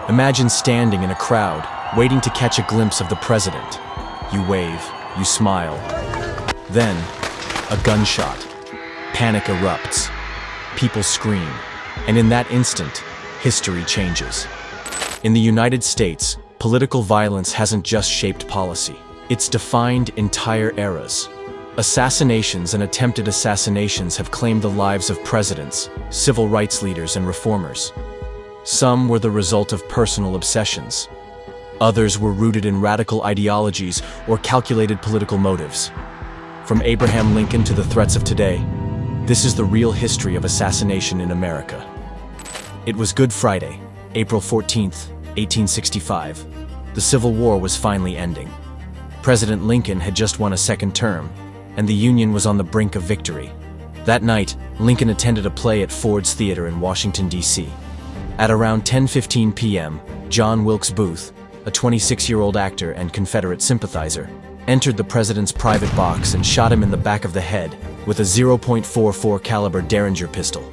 Imagine standing in a crowd, waiting to catch a glimpse of the president. You wave, you smile. Then, a gunshot. Panic erupts. People scream. And in that instant, history changes. In the United States, political violence hasn't just shaped policy. It's defined entire eras. Assassinations and attempted assassinations have claimed the lives of presidents, civil rights leaders, and reformers. Some were the result of personal obsessions. Others were rooted in radical ideologies or calculated political motives. From Abraham Lincoln to the threats of today, this is the real history of assassination in America. It was Good Friday, April 14th, 1865. The Civil War was finally ending. President Lincoln had just won a second term, and the Union was on the brink of victory. That night, Lincoln attended a play at Ford's Theater in Washington, D.C. At around 10:15 p.m., John Wilkes Booth, a 26-year-old actor and Confederate sympathizer, entered the president's private box and shot him in the back of the head with a .44 caliber Derringer pistol.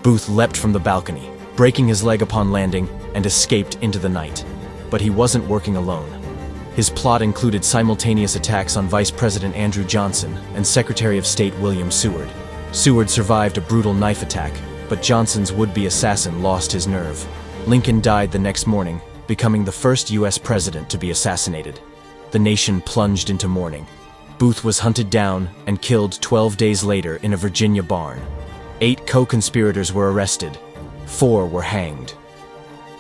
Booth leapt from the balcony, breaking his leg upon landing, and escaped into the night. But he wasn't working alone. His plot included simultaneous attacks on Vice President Andrew Johnson and Secretary of State William Seward. Seward survived a brutal knife attack, but Johnson's would-be assassin lost his nerve. Lincoln died the next morning, becoming the first U.S. president to be assassinated. The nation plunged into mourning. Booth was hunted down and killed 12 days later in a Virginia barn. 8 co-conspirators were arrested. 4 were hanged.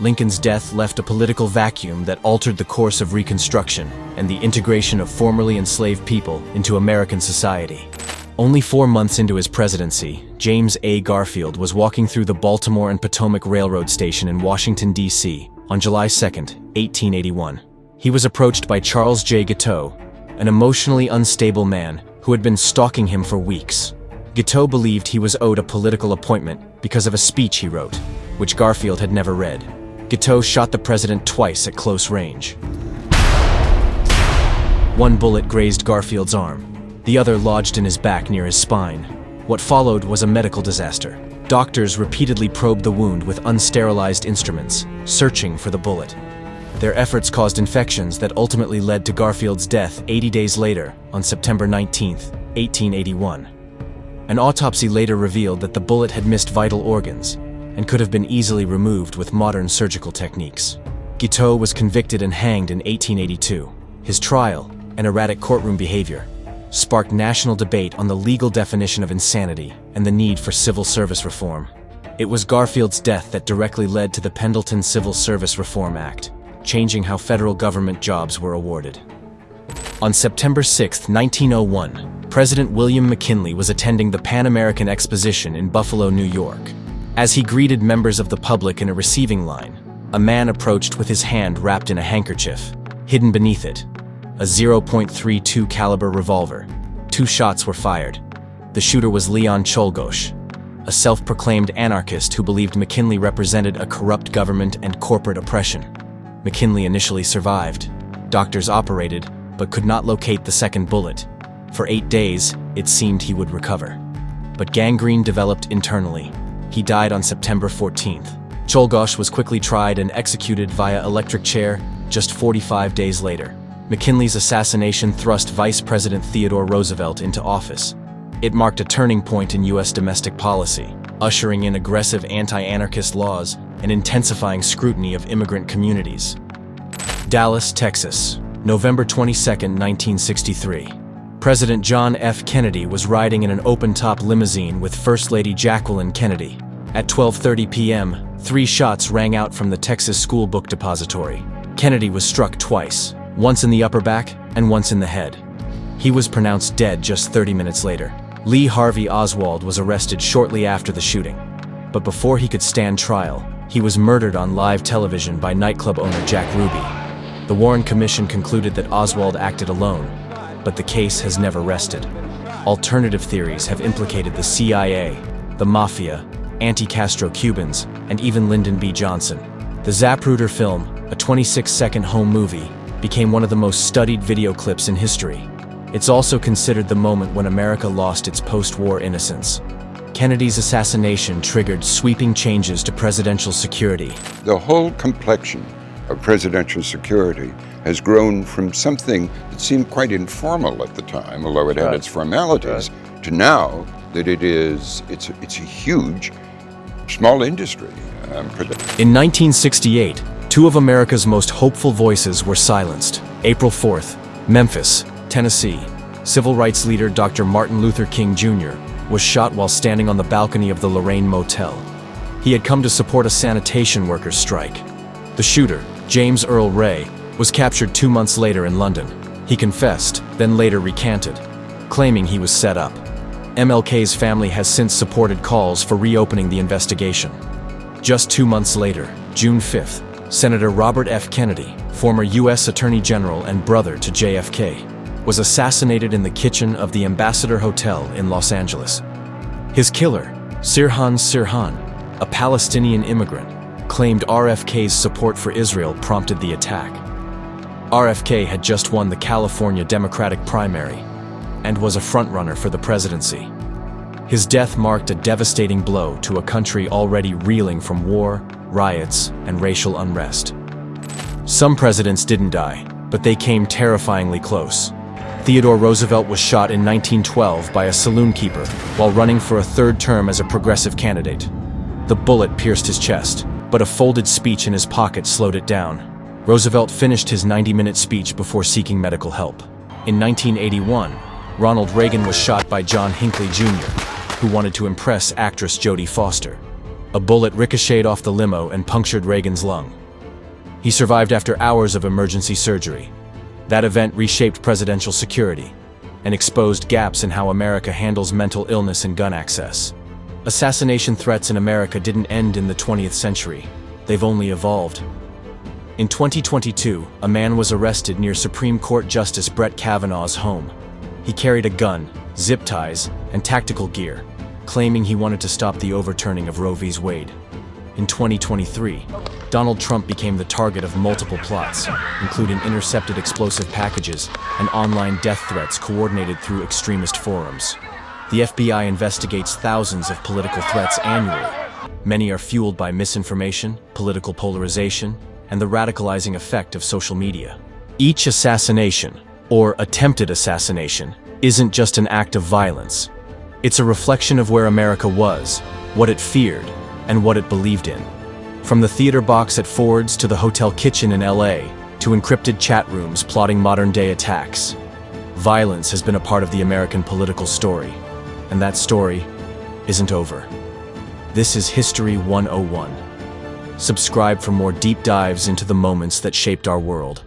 Lincoln's death left a political vacuum that altered the course of Reconstruction and the integration of formerly enslaved people into American society. Only 4 months into his presidency, James A. Garfield was walking through the Baltimore and Potomac Railroad Station in Washington, D.C. on July 2, 1881. He was approached by Charles J. Guiteau, an emotionally unstable man who had been stalking him for weeks. Guiteau believed he was owed a political appointment because of a speech he wrote, which Garfield had never read. Guiteau shot the president twice at close range. One bullet grazed Garfield's arm. The other lodged in his back near his spine. What followed was a medical disaster. Doctors repeatedly probed the wound with unsterilized instruments, searching for the bullet. Their efforts caused infections that ultimately led to Garfield's death 80 days later, on September 19, 1881. An autopsy later revealed that the bullet had missed vital organs and could have been easily removed with modern surgical techniques. Guiteau was convicted and hanged in 1882. His trial, and erratic courtroom behavior, sparked national debate on the legal definition of insanity and the need for civil service reform. It was Garfield's death that directly led to the Pendleton Civil Service Reform Act, changing how federal government jobs were awarded. On September 6, 1901, President William McKinley was attending the Pan American Exposition in Buffalo, New York. As he greeted members of the public in a receiving line, a man approached with his hand wrapped in a handkerchief. Hidden beneath it, a .32 caliber revolver. 2 shots were fired. The shooter was Leon Czolgosz, a self-proclaimed anarchist who believed McKinley represented a corrupt government and corporate oppression. McKinley initially survived. Doctors operated, but could not locate the second bullet. For 8 days, it seemed he would recover. But gangrene developed internally. He died on September 14th. Czolgosz was quickly tried and executed via electric chair just 45 days later. McKinley's assassination thrust Vice President Theodore Roosevelt into office. It marked a turning point in U.S. domestic policy, ushering in aggressive anti-anarchist laws and intensifying scrutiny of immigrant communities. Dallas, Texas, November 22, 1963. President John F. Kennedy was riding in an open-top limousine with First Lady Jacqueline Kennedy. At 12:30 p.m., 3 shots rang out from the Texas School Book Depository. Kennedy was struck twice, once in the upper back and once in the head. He was pronounced dead just 30 minutes later. Lee Harvey Oswald was arrested shortly after the shooting. But before he could stand trial, he was murdered on live television by nightclub owner Jack Ruby. The Warren Commission concluded that Oswald acted alone, but the case has never rested. Alternative theories have implicated the CIA, the Mafia, anti-Castro Cubans, and even Lyndon B. Johnson. The Zapruder film, a 26-second home movie, became one of the most studied video clips in history. It's also considered the moment when America lost its post-war innocence. Kennedy's assassination triggered sweeping changes to presidential security. The whole complexion of presidential security has grown from something that seemed quite informal at the time, although it had its formalities, to now that it's a huge, small industry. In 1968, two of America's most hopeful voices were silenced. April 4th, Memphis, Tennessee. Civil rights leader Dr. Martin Luther King Jr. was shot while standing on the balcony of the Lorraine Motel. He had come to support a sanitation workers' strike. The shooter, James Earl Ray, was captured 2 months later in London. He confessed, then later recanted, claiming he was set up. MLK's family has since supported calls for reopening the investigation. Just 2 months later, June 5th, Senator Robert F. Kennedy, former U.S. Attorney General and brother to JFK, was assassinated in the kitchen of the Ambassador Hotel in Los Angeles. His killer, Sirhan Sirhan, a Palestinian immigrant, claimed RFK's support for Israel prompted the attack. RFK had just won the California Democratic primary and was a frontrunner for the presidency. His death marked a devastating blow to a country already reeling from war, riots, and racial unrest. Some presidents didn't die, but they came terrifyingly close. Theodore Roosevelt was shot in 1912 by a saloon keeper while running for a third term as a progressive candidate. The bullet pierced his chest, but a folded speech in his pocket slowed it down. Roosevelt finished his 90-minute speech before seeking medical help. In 1981, Ronald Reagan was shot by John Hinckley Jr., who wanted to impress actress Jodie Foster. A bullet ricocheted off the limo and punctured Reagan's lung. He survived after hours of emergency surgery. That event reshaped presidential security and exposed gaps in how America handles mental illness and gun access. Assassination threats in America didn't end in the 20th century. They've only evolved. In 2022, a man was arrested near Supreme Court Justice Brett Kavanaugh's home. He carried a gun, zip ties, and tactical gear, claiming he wanted to stop the overturning of Roe v. Wade. In 2023, Donald Trump became the target of multiple plots, including intercepted explosive packages and online death threats coordinated through extremist forums. The FBI investigates thousands of political threats annually. Many are fueled by misinformation, political polarization, and the radicalizing effect of social media. Each assassination, or attempted assassination, isn't just an act of violence. It's a reflection of where America was, what it feared, and what it believed in. From the theater box at Ford's to the hotel kitchen in LA, to encrypted chat rooms plotting modern-day attacks, violence has been a part of the American political story, and that story isn't over. This is History 101. Subscribe for more deep dives into the moments that shaped our world.